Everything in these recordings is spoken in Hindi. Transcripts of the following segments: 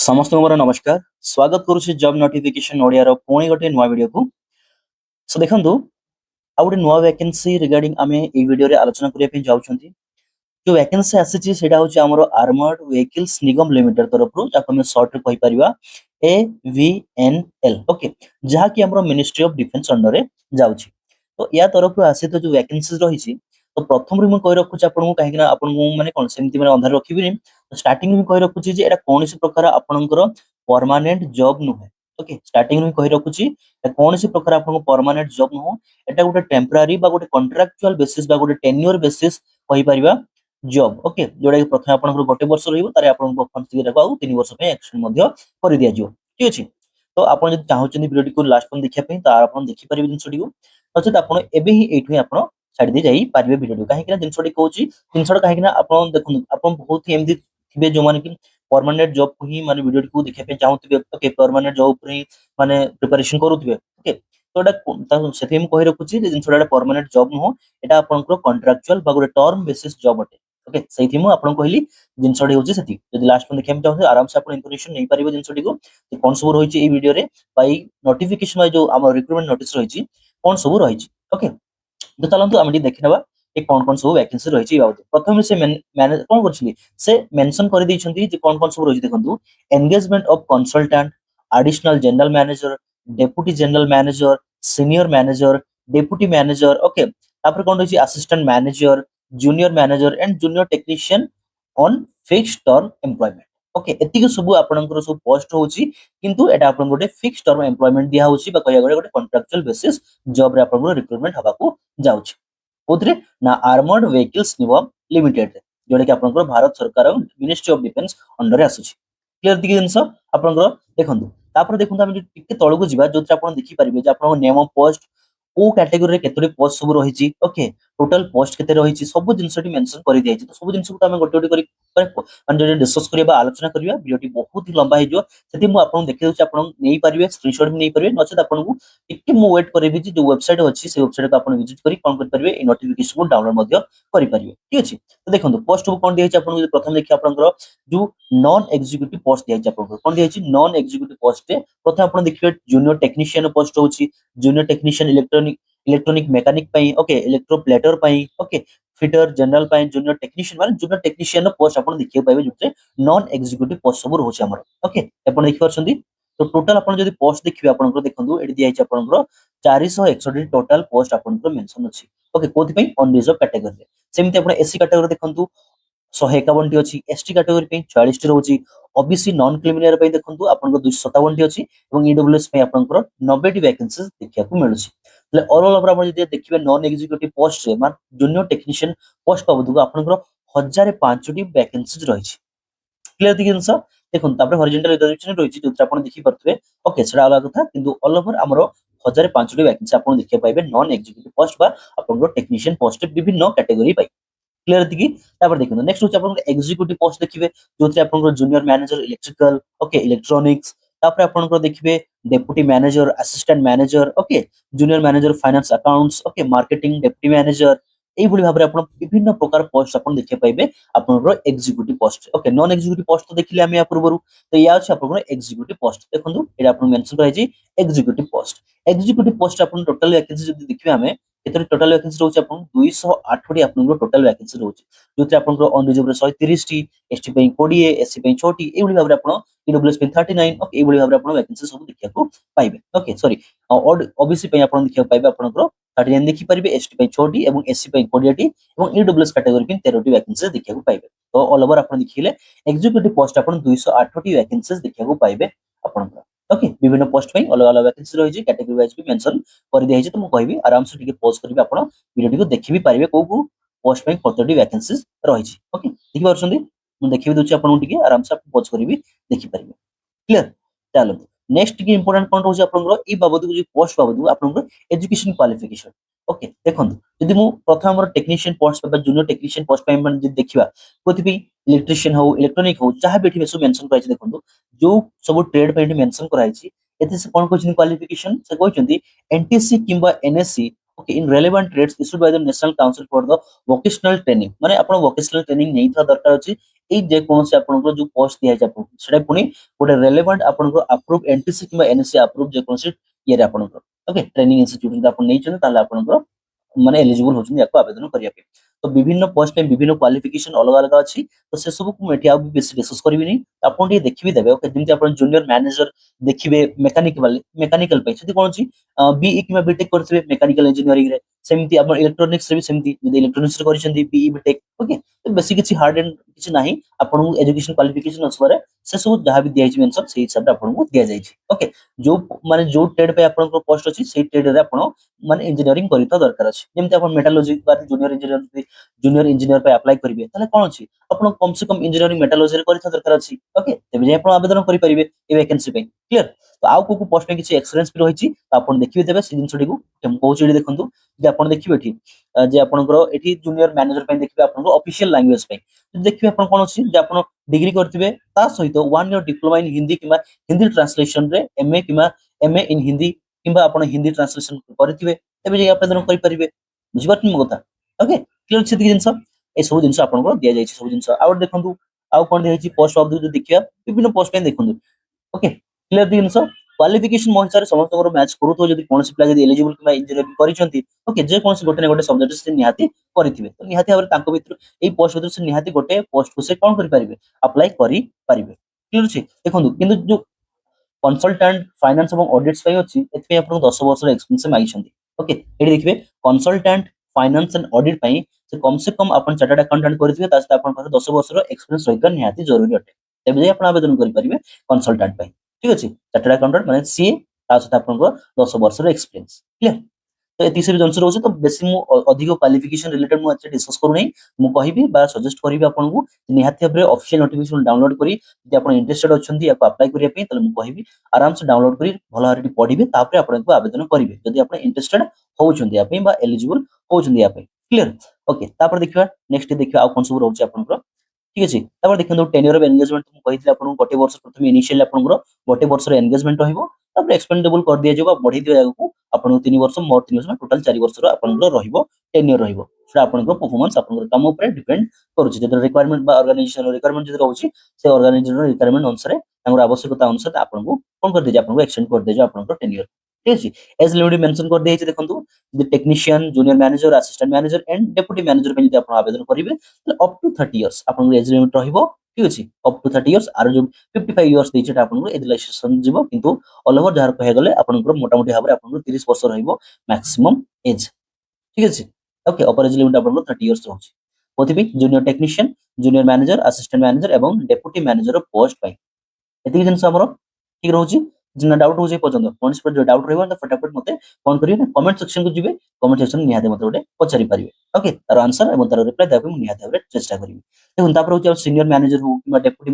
समस्त मोर नमस्कार स्वागत करुछि जॉब नोटिफिकेशन ओडिया रो पुणी गोटे नुआ वीडियो को सो देखंतु आ गोटे नुआ वैकेंसी रिगार्डिंग आमे ए वीडियो रे आलोचना करिया पे जाउछंती जो वैकेंसी आसीछि सेटा होछि हमरो आर्मर्ड व्हीकल्स निगम लिमिटेड तरफ रो जाको हम शॉर्ट रे कहि परिबा AVNL ओके जहा कि हमरो मिनिस्ट्री ऑफ डिफेंस अंडर रे जाउछि तो या तरफ रो आसी तो जो वैकेंसीज रहिछि तो प्रथम रे म कहि रखुछि आपन काहे कि आपन माने कोन सेमति माने अंधार रखिबिनी स्टार्टिंग में कहि रखुछि जे एटा कोनसी प्रकार आपनकर परमानेंट जॉब नुहे ओके स्टार्टिंग में कहि रखुछि कोनसी प्रकार आपन परमानेंट जॉब नुहो एटा गोटे टेम्पररी बा गोटे कॉन्ट्रैक्चुअल बेसिस बा गोटे टेन्योर बेसिस कहि परिबा जॉब ओके जोड़ा कि प्रथम आपन गोटे वर्ष रहइबो तारे आपन कंसिडर को 3 वर्ष पे एक्सटेंड मध्ये करि दिया जिवो ठीक अछि तो आपन जदि चाहउछन वीडियो को लास्ट पन देखिया पे तार आपन देखि परिबे जिंसटी को नचेत आपन एबे ही एठु आपन छाडी दे जाई परिबे वीडियो काहे कि जिंसटी कहउछि जिंसटा काहे कि आपन देखुन आपन बहुत ही एमदी थिबे जो माने कि परमानेंट जॉब को ही माने वीडियो को देखिया पे चाहउथिबे ओके परमानेंट जॉब पर ही माने प्रिपरेशन करूथिबे ओके तो एटा सेथि हम कहि रखुछि जे जिंसटा परमानेंट जॉब नो एटा आपनकर कॉन्ट्रैक्चुअल बा गोटे टर्म बेसिस जॉब अटे ओके सेथि मु आपन कहली जिंसटी होछि सेथि जदि लास्ट में देखिया चाहते आराम से आपन इन्फॉर्मेशन नै परिबे जिंसटी को कि कोन सब रहिछि ए वीडियो रे बाई नोटिफिकेशन जो हमर रिक्रूटमेंट नोटिस रहिछि कोन सब रहिछि ओके तो चलंतु हम टी देखिनबा ए कोन सब वैकेंसी रहिछि बाबत प्रथम से मैनेज कोन करछिली से मेंशन कर दैछंती जे कोन सब रहिछि देखंतु engagement of consultant additional general manager deputy general manager senior manager deputy manager okay तापर कोन रहिछि assistant manager junior manager and junior technician on fixed term employment okay एतिक सब आपनकर सब पोस्ट होछि किंतु एटा आपन गोटे फिक्स्ड टर्म एम्प्लॉयमेंट दिया होछि बा कहिया गोटे कॉन्ट्रैक्चुअल बेसिस जॉब रे आपन रिक्रूटमेंट हबा को जाउछि कोथरे ना आर्मर्ड व्हीकल्स निगम लिमिटेड जोडे कि आपन भारत सरकार मिनिस्ट्री ऑफ डिफेंस अंडर आसुछि क्लियर दिके जिंस आपन देखंतु तापर देखंतु हम टिके तळको जिबा जोथि आपन देखि परिबे जे आपन नेम पोस्ट को कैटेगरी रे केतोडी पोस्ट सब रहिछि ओके टोटल पोस्ट केते रहिछि सब जिंसटी मेंशन करि दियाछि तो सब जिंस को हम गोटे गोटे करि माने डिस्कस करिबा आलोचना करिबा वीडियोटी बहुत ही लंबा हेजो सेति मु आपन देखि दउछि आपन नै परिबे स्क्रीनशॉट भी नै परिबे नचेत आपन को टिके मु वेट करबी जे वेबसाइट अछि से वेबसाइट को आपन विजिट करि कोन करि परिबे ए नोटिफिकेशन को डाउनलोड मध्ये करि परिबे ठीक अछि तो देखंतु पोस्ट को कोन दियाछि आपन प्रथम देखि आपन जो नॉन एग्जीक्यूटिव पोस्ट दियाछि आपन कोन दियाछि नॉन एग्जीक्यूटिव पोस्ट रे प्रथम आपन देखिबे जूनियर टेक्नीशियन पोस्ट होछि जूनियर टेक्नीशियन इलेक्ट्रॉनिक मैकेनिक पई ओके इलेक्ट्रोप्लेटर पई ओके फिटर जनरल पई जूनियर टेक्नीशियन माने जूनियर टेक्नीशियन पोस्ट आपन देखियो पाइबे जोते नॉन एग्जीक्यूटिव पोस्ट सब रहउछि हमर ओके आपन देखि परछंती तो टोटल आपन जदि पोस्ट देखिबे आपन देखंतु एडी दियाछि आपन 461 टोटल पोस्ट आपन मेंशन अछि ओके कोथि पई अनरिजर्व कैटेगरी सेमिति आपन एससी कैटेगरी देखंतु 151 टी अछि एसटी कैटेगरी पे 44 टी रहउछि ओबीसी नॉन क्रिमिनल पे देखंतु आपन 257 टी अछि एवं ईडब्ल्यूएस पे आपन 90 टी वैकेंसीज देखिया को मिलुछि ले ओवरऑल ओवर आपण जे देखिबे नॉन एग्जीक्यूटिव पोस्ट रे मान जूनियर टेक्नीशियन पोस्ट बाबद को आपन 1005 टी वैकेंसीज रहिछि क्लियर दिख जिंस देखुन तापर हॉरिजॉन्टल रिजर्वेशन रहिछि जोत्र आपण देखि परतबे ओके सेडा अलग कथा किंतु ऑल ओवर हमरो 1005 टी वैकेंसी आपण देखिया पाइबे नॉन एग्जीक्यूटिव पोस्ट बा आपण टेक्नीशियन पोस्ट विभिन्न कैटेगरी पाइ क्लियर दिखी तापर देखो नेक्स्ट होची आपन एग्जीक्यूटिव पोस्ट देखिबे जोथि आपन junior manager electrical okay electronics तापर आपन देखिबे deputy manager assistant manager okay junior manager finance accounts okay marketing deputy manager एई भली भाबरे आपन विभिन्न प्रकार पोस्ट आपन देखि पाइबे आपन executive post okay non executive post तो देखिले हम या पूर्वरु तो या अछि आपन एग्जीक्यूटिव पोस्ट देखंतु एटा आपन मेंशन कराई एग्जीक्यूटिव पोस्ट आपन टोटल वैकेंसी जदि देखिबे हमें एतरे टोटल वैकेंसी रहउछि आपन 208 टी आपन टोटल वैकेंसी रहउछि जोथि आपन अनरिजर्व 130 टी एसटी पे 20 एससी पे 6 टी एई भली भाबरे आपन ईडब्ल्यूएस पे 39 ओके एई भली भाबरे आपन वैकेंसी सब देखिया को पाइबे ओके सॉरी ओबीसी पे आपन देखिया पाइबे आपन 39 देखि परिबे एसटी पे 6 टी एवं एससी पे 20 टी एवं ईडब्ल्यूएस कैटेगरी पे 13 टी वैकेंसी देखिया को पाइबे तो ऑल ओवर आपन देखिले एग्जीक्यूटिव पोस्ट आपन 208 टी वैकेंसी देखिया को पाइबे आपन ओके विभिन्न पोस्ट पे अलग अलग वैकेंसी रहिछि कैटेगरी वाइज भी मेंशन कर दिया हिजे तो मु कहबी आराम से टिके पॉज करबे आपण वीडियो को देखि भी पारिबे को पोस्ट पे कतोटी वैकेंसीज रहिछि ओके देखि परछंदी मु देखि दोछि आपण टिके आराम से पॉज करबी देखि पारिबे क्लियर चलो नेक्स्ट की इंपोर्टेंट कोन रहउछि आपण ई बाबद को जो पोस्ट बाबद आपण एजुकेशन क्वालिफिकेशन ओके देखंतु यदि मु प्रथम हमर टेक्नीशियन पोस्ट पे जूनियर टेक्नीशियन पोस्ट पे मन जे देखिबा कोथि भी इलेक्ट्रिशियन हो इलेक्ट्रॉनिक हो चाहे बेठी मेसो मेंशन कराइछि देखंतु जो सब ट्रेड पे मेंशन कराइछि एते से कोन कहछिन क्वालिफिकेशन से कहछन्ती एनटीसी किंबा NSC okay in relevant trades issued by the national council for the vocational training माने आपण वोकेशनल ट्रेनिंग नेइथा दरकार अछि एई जे कोनसे आपनको जो पोस्ट दिया जाय सेटा पुनी गोटे रेलेवेंट आपनको अप्रूव एनटीसी किबा एनएससी अप्रूव जे कोनसे ये रे आपनको ओके ट्रेनिंग इंस्टीट्यूट आपण नै छन ताले आपनको माने एलिजिबल होछन याको आवेदन करिया पे तो विभिन्न पोस्ट पे विभिन्न क्वालिफिकेशन अलग अलग अछि तो से सब को मेटिया भी बेसी डिस्कस करबी नै आपण टी देखि भी देबे ओके जेंति आपण जूनियर मैनेजर देखिबे मेकानिकल पे जदि कोन छी बीई किबा बीटेक करथिबे मेकानिकल इंजीनियरिंग रे सेमति आपण इलेक्ट्रॉनिक्स रे भी सेमति जदि इलेक्ट्रॉनिक्स रे करिसेंती बीई बीटेक ओके तो बेसी किछि हार्ड एंड किछि नाही आपण एजुकेशन क्वालिफिकेशन असरे से सब जहां भी दिया छि मेंशन सेही हिसाब रे आपण को दिया जाय छि ओके जो माने जो ट्रेड पे आपण को पोस्ट अछि सेही ट्रेड रे आपण माने इंजीनियरिंग करिता दरकार अछि जेमति आपण मेटालॉजी बा जूनियर इंजीनियर पे अप्लाई करिवे ताले कोन अछि आपण कम से कम इंजीनियरिंग मेटालॉजी रे करिता दरकार अछि ओके तबे जे आपण आवेदन करि परिबे ए वैकेंसी पे क्लियर तो आउ को पोस्ट में किछि एक्सपीरियंस भी रहिछि आपण देखिबे देबे से जिंसटी को हम कहूछि एठी देखंतु जे आपण देखिबे एठी जे आपणकर एठी जूनियर मैनेजर पे देखिबे आपनको ऑफिशियल लैंग्वेज पे देखिबे आपण कोन अछि जे आपण डिग्री करथिबे ता सहित 1 ईयर डिप्लोमा इन हिंदी किबा हिंदी ट्रांसलेशन रे एमए किबा एमए इन हिंदी किबा आपण हिंदी ट्रांसलेशन करथिबे तबे जे आवेदन करि परिबे बुझिबात मो कथा ओके क्लियर छै जिंस ए सब जिंस आपनको दिया जाय छै सब जिंस आउट देखंतु आउ कोन दिया छै पोस्ट ऑफ जो देखिया विभिन्न पोस्ट पे देखंतु ओके क्लियर जिंस क्वालिफिकेशन mo हिसाब रे समस्त मैच करूतो जदि कोनसी प्ले जदि एलिजिबल किबा इंजीनियरिंग करिसंती ओके जे कोनसी गोटे न गोटे सब्जेक्ट से निहाती करिथिबे तो निहाती भाबरे तांको भितर एई पोस्ट भितर से निहाती गोटे पोस्ट को से कोन करि परिबे अप्लाई करि परिबे क्लियर छै देखंतु किंतु जो कंसल्टेंट फाइनेंस एवं ऑडिट्स पे अछि एथि आपन 10 वर्ष रे एक्सपीरियंस मागिसंती ओके एठी देखिबे कंसल्टेंट फाइनेंस एंड ऑडिट पई से कम अपन चार्टर्ड अकाउंटेंट करथिबे तासे आपन पाखे 10 वर्ष रो एक्सपीरियंस रहिबा निहाती जरूरी अटे तबे जे आपन आवेदन करि परिबे कंसल्टेंट पई ठीक अछि चार्टर्ड अकाउंटेंट माने सीए ता सहित आपन 10 वर्ष रो एक्सपीरियंस क्लियर तो एति सब जंस रहउछ तो बेसी मु अधिक क्वालिफिकेशन रिलेटेड मु अच्छे डिस्कस करू नै मु कहिबी बा सजेस्ट करिबी आपन को निहाती भाबरे ऑफिशियल नोटिफिकेशन डाउनलोड करी जे आपन इंटरेस्टेड अछंती याको अप्लाई करिया पे तले मु कहिबी आराम से डाउनलोड करी भलो हारे पढिबे तापरे आपन को आवेदन करिवे जदि आपन इंटरेस्टेड होउछंती या पे बा एलिजिबल होउछंती या पे क्लियर ओके तापर देखिबा नेक्स्ट देखिबा आ कोन सब रहउछ आपन को ठीक अछि तापर देखंतु टेन्योर ऑफ एंगेजमेंट मु कहितले आपन गोटे वर्ष प्रथम इनिशियल आपन को गोटे वर्ष रे एंगेजमेंट रहइबो तापर एक्सपेंडेबल कर दिया जेबो बढ़ी दिया जागो आपन 3 वर्ष मोर 3 वर्ष टोटल 4 वर्ष रो आपन को रहिबो टेन्योर रहिबो सेटा आपन को परफॉर्मेंस आपन को काम ऊपर डिपेंड करूछि जदि रिक्वायरमेंट बा ऑर्गेनाइजेशन रिक्वायरमेंट जदि रहउछि से ऑर्गेनाइजेशन रिक्वायरमेंट अनुसार हमर आवश्यकता अनुसार आपन को कोन कर दिजे आपन को एक्सटेंड कर दिजे आपन को टेन्योर ठीक अछि एज लिमिट मेंशन कर दिए छै देखंतु the technician junior manager assistant manager and deputy manager पे जदि आपन आवेदन करिवे त अप टू 30 इयर्स आपन एज लिमिट रहिबो ठीक अछि अप टू 30 इयर्स आरो जो 55 इयर्स दै छै आपन को एज रिलैक्सेशन जिवो किंतु ऑल ओवर जहार कहे गले आपन को मोटा मोटी भाबरे आपन को 30 वर्ष रहिबो मैक्सिमम एज ठीक अछि ओके अपर एज लिमिट आपन को 30 इयर्स रहउछि ओथिबी junior technician junior manager assistant manager एवं डेप्यूटी मैनेजर पोस्ट पाई एतिक जिंस हमरो ठीक रहउछि जिना डाउट हो जाय पर्यंत कोनस पर जो डाउट रहबो त फटाफट मते फोन करिवे ना कमेंट सेक्शन को जिवे कमेंट सेक्शन निहाते मते गोटे पचारि परिवे ओके तार आंसर एवं तार रिप्लाई देबे मु निहाते भाबरे चेष्टा करिवे देखुन तापर होछि सीनियर मैनेजर हो किबा डेप्यूटी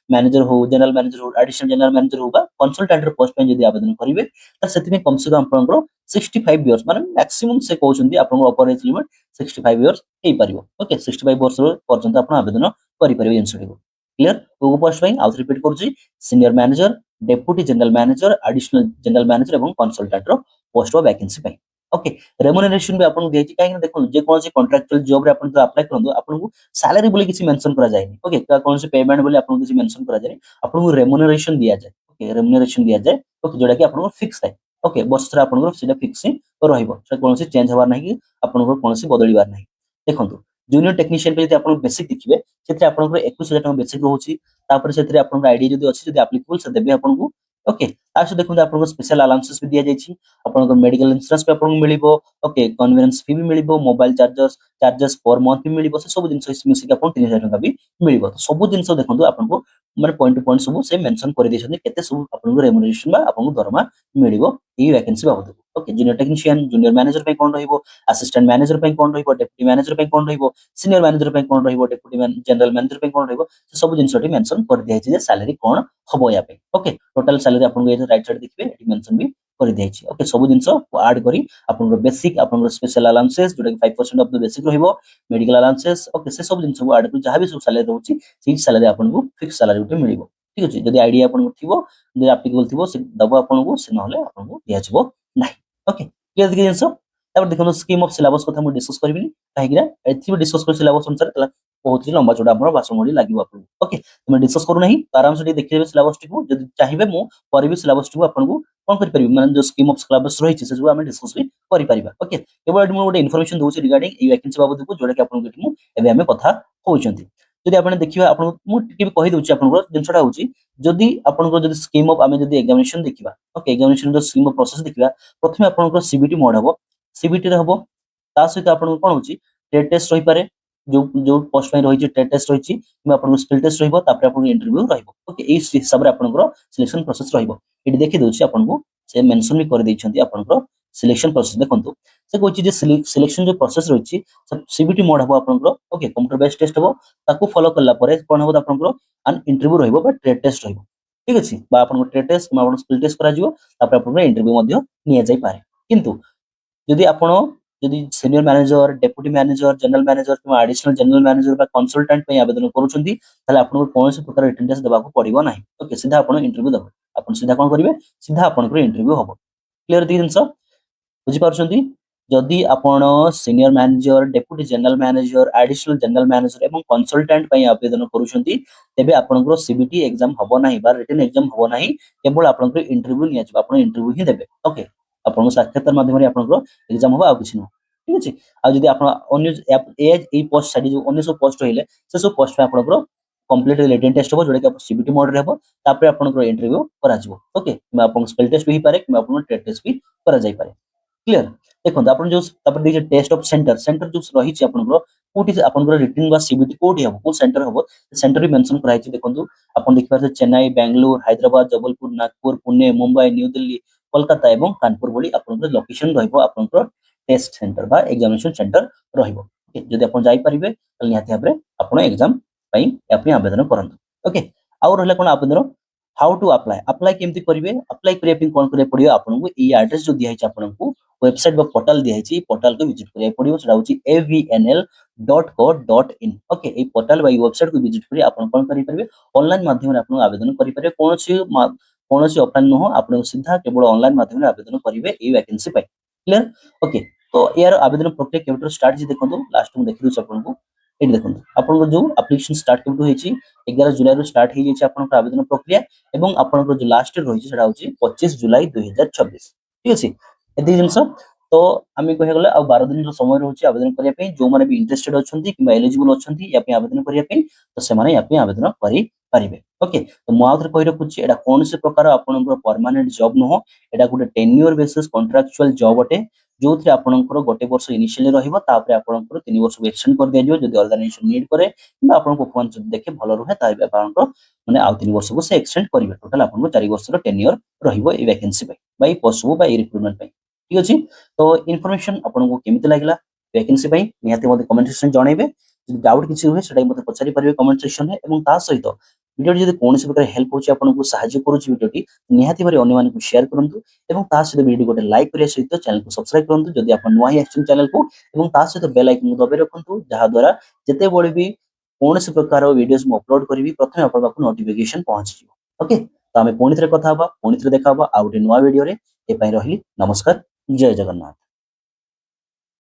मैनेजर हो जनरल मैनेजर हो एडिशनल जनरल मैनेजर हो बा कंसल्टेंट रो पोस्ट पे जदि आवेदन करिवे त सेति में कम से कम आपनकर 65 इयर्स माने मैक्सिमम से कहउछन्ती आपन अपर एज लिमिट 65 इयर्स हे परिवो ओके 65 वर्ष पर्यंत आपन आवेदन करि परिवे जिंसटी को क्लियर को पोस्ट पे आउट रिपीट करछि senior manager deputy general manager additional general manager एवं कंसल्टेंट रो पोस्ट व वैकेंसी पे ओके रेम्युनरेशन भी आपन देछि काहे देखो जे कोन से कॉन्ट्रैक्चुअल जॉब रे आपन अप्लाई करंदो आपन को सैलरी बोली किछि मेंशन करा जायनी ओके कोन से पेमेंट बोली आपन किछि मेंशन करा जाय आपन को रेम्युनरेशन दिया जाय ओके रेम्युनरेशन दिया जाय ओके जोडा कि आपन को फिक्स है ओके वर्ष रे आपन को सेटा फिक्स रहइबो से कोन से चेंज हबार नाही कि आपन को कोन से बदलिबार नाही देखंतु जूनियर टेक्नीशियन पे जदि आपन बेसिक देखिबे सेते आपन को 21000 टका बेसिक रहउछि तापर सेते आपन आईडी जदि अछि जदि एप्लीकेबल से देबे आपन को ओके तासे देखु आपन को स्पेशल अलाउंसेस भी दिया जायछि आपन को मेडिकल इंश्योरेंस पे आपन को मिलिबो ओके कन्वेंस फी भी मिलिबो मोबाइल चार्जेस पर मंथ भी मिलिबो से सब जिंस मिसी के आपन 3000 टका भी मिलिबो तो सब जिंस देखंतु आपन को माने पॉइंट टू पॉइंट सब से मेंशन कर देछन केते सब आपन को रेम्युनरेशन बा आपन को दरमा मिलिबो ई वैकेंसी बाबद okay junior technician junior manager pay कोन रहिबो असिस्टेंट मैनेजर पे कोन रहिबो डेप्यूटी मैनेजर पे कोन रहिबो सीनियर मैनेजर पे कोन रहिबो डेप्यूटी जनरल मैनेजर पे कोन रहिबो से सब जिंसटी मेंशन कर दिया जे सैलरी कोन हबो या पे ओके टोटल सैलरी आपन को राइट साइड देखिबे एटी मेंशन भी कर दिया छै ओके सब जिंस ऐड करी आपन को बेसिक आपन को स्पेशल अलाउंसेस जोटा कि 5% ऑफ द बेसिक रहिबो मेडिकल अलाउंसेस ओके से सब जिंस को ऐड करी जहां भी सब सैलरी रहउची सी सैलरी आपन को फिक्स सैलरी उठे मिलिबो ठीक अछि जदि आईडिया आपन को थिबो जदि एप्लीकेबल थिबो से दबो आपन को से नहले आपन को दिया जबो नाही ओके क्लियर देखि जिंस तापर देखो स्कीम ऑफ सिलेबस कथा मु डिस्कस करबिनी काहेकिरा एथि डिस्कस कर सिलेबस अनुसार तला बहुत ही लंबा चौड़ा हमर भाषण मोडी लागिबो आपन ओके तुम डिस्कस करू नहीं तो आराम से देखिबे सिलेबस टिकु जदि चाहिबे मु परिबे सिलेबस टिकु आपन को कोन करि परिबे माने जो स्कीम ऑफ सिलेबस रही छै से जो हम डिस्कस भी करि परिबा ओके केवल एटी मु गोटे इन्फॉर्मेशन दोछि रिगार्डिंग ए वैकेंसी बाबत को जोडा कि आपन को मु एबे हमें कथा होउचंती जदि आपन देखिबा आपन मु टिके भी कहि दोछि आपन को जिनसटा होउछि जदि आपन को जदि स्कीम ऑफ आमे जदि एग्जामिनेशन देखिबा ओके एग्जामिनेशन जो स्कीम ऑफ प्रोसेस देखिबा प्रथमे आपन को सीबीटी मोड हबो सीबीटी रे हबो ता सहित आपन को कोन होछि टेट टेस्ट रही पारे जो जो पोस्ट में रही टेट टेस्ट रही कि आपन स्किल टेस्ट रहिबो तापर आपन इंटरव्यू रहिबो ओके ए हिसाब रे आपन को सिलेक्शन प्रोसेस रहिबो एटी देखि दोछि आपन को से मेंशन भी कर दैछंती आपन को सिलेक्शन प्रोसेस देखंतु से कोछि जे सिलेक्शन जो प्रोसेस रही सीबीटी मोड हबो आपन को ओके कंप्यूटर बेस्ड टेस्ट हबो ताकू फॉलो करला परे कोन हबो आपन को अन इंटरव्यू रहिबो बा टेट टेस्ट रहिबो ठीक अछि बा आपन को टेट टेस्ट आपन स्किल टेस्ट करा जिवो तापर आपन इंटरव्यू मध्य निया जाई पारे किंतु जदि आपण जदि senior manager deputy manager general manager कि एडिशनल जनरल मैनेजर बा कंसल्टेंट पे आवेदन करूछंती ताले आपण कोन से प्रकार रिटन टेस्ट देबाको पड़िबो नाही ओके सीधा आपण इंटरव्यू दबो आपण सीधा कोन करिवे सीधा आपण को इंटरव्यू हबो क्लियर दी जिंस बुझी पारुछंती जदि आपण senior manager deputy general manager additional general manager एवं कंसल्टेंट पे आवेदन करूछंती तेबे आपण को सीबीटी एग्जाम हबो नाही बा रिटन एग्जाम हबो नाही केवल आपण को इंटरव्यू निया जबो आपण इंटरव्यू ही देबे ओके आपण साक्षात्कार माध्यम रे आपण को एग्जाम हबो आ किछ न ठीक अछि आ जदि आपण अन्य ए पोस्ट साडी जो अन्य सब पोस्ट रहिले से सब पोस्ट पे आपण को कंप्लीट रिटन टेस्ट हबो जोडा कि सीबीटी मोड रे हबो तापर आपण को इंटरव्यू करा जिवो ओके मैं आपण स्पेल टेस्ट भी पारे कि आपण टेट टेस्ट भी करा जाई पारे क्लियर देखो आपण जो तापर दे टेस्ट ऑफ सेंटर सेंटर जो रही छै आपण को कोठी आपण को रिटन बा सीबीटी कोठी हबो को सेंटर हबो सेंटर भी मेंशन कराई छै देखंतु आपण देखि पारे चेन्नई बेंगलुरु हैदराबाद जबलपुर नागपुर पुणे मुंबई न्यू दिल्ली कोलकाता एवं कानपुर बोली आपण को लोकेशन रहइबो आपण को टेस्ट सेंटर बा एग्जामिनेशन सेंटर रहइबो जदि आपण जाई परिबे त निहाती भाबरे आपण एग्जाम पई अपनी आवेदन करंतु ओके आउ रहले कोन आवेदन हाउ टू अप्लाई अप्लाई केमती करिवे अप्लाई करिया पे कोन करे पड़ियो आपण को ई एड्रेस जो दिया छै आपण को वेबसाइट बा पोर्टल दिया छै पोर्टल को विजिट करिया पड़ियो सेटा होची avnl.co.in ओके ए पोर्टल बा वेबसाइट को विजिट करी आपण कोन करि परिबे ऑनलाइन माध्यम रे आपण आवेदन करि परिबे कोनोसी ऑफलाइन न हो आपण सीधा केवल ऑनलाइन माध्यम रे आवेदन करिवे ए वैकेंसी पई क्लियर ओके तो यार आवेदन प्रक्रिया केवटर स्टार्ट जी देखंतु लास्ट में देखि दउ आपण को एटी देखंतु आपण को जो एप्लीकेशन स्टार्ट केवटु होईची 11 जुलाई रो स्टार्ट हे जेछि आपण को आवेदन प्रक्रिया एवं आपण को जो लास्ट रही सेटा होची 25 जुलाई 2026 ठीक अछि एति जिंस तो आमी कहि गले आ 12 दिन रो समय रहउची आवेदन करिया पे जो माने भी इंटरेस्टेड अछंती कि एलिजिबल अछंती या पे आवेदन करिया पे तो से माने या पे आवेदन करि परिबे ओके तो मु आउथरे कहि रखुची एटा कोन से प्रकार आपण को परमानेंट जॉब न हो एटा गुटे टेन्योर बेसिस कॉन्ट्रैक्चुअल जॉब अटे जोथि आपनकर गोटे वर्ष इनिशियली रहिबो तापर आपनकर 3 वर्ष एक्सटेंड कर दिया जिवो जदि ऑर्गेनाइजेशन नीड करे कि आपन परफॉर्मेंस देखे भलो रहे ताबे आपनकर माने आ 3 वर्ष को से एक्सटेंड करिवे टोटल आपन 4 वर्ष रो टेन्योर रहिबो ए वैकेंसी पे बाई पोस्ट हो बाई रिक्रूटमेंट पे ठीक अछि तो इन्फॉर्मेशन आपन को केमिति लागला वैकेंसी पे निहाते मते कमेंट सेक्शन जणाइबे जदि डाउट किछि होय सेटा मते पछारी परिबे कमेंट सेक्शन रे एवं ता सहित वीडियो जदि कोनोसी प्रकार हेल्प होछि आपन को सहायता करूछि वीडियोटी निहाती भारी अन्य मानकु शेयर करंतु एवं ता सहित वीडियो गोटे लाइक करिया सहित चैनल को सब्सक्राइब करंतु जदि आपण नुवा ही आछन चैनल को एवं ता सहित बेल आइकन दबे रखंतु जहा द्वारा जते बळे भी कोनोसी प्रकार वीडियोस म अपलोड करबी प्रथमे आपण पाखु नोटिफिकेशन पहुंच जिवो ओके तो हमें पुणी थे कथा हबा पुणी थे देखा हबा आ गोटे नुवा वीडियो रे ए पई रहिली नमस्कार जय जगन्नाथ।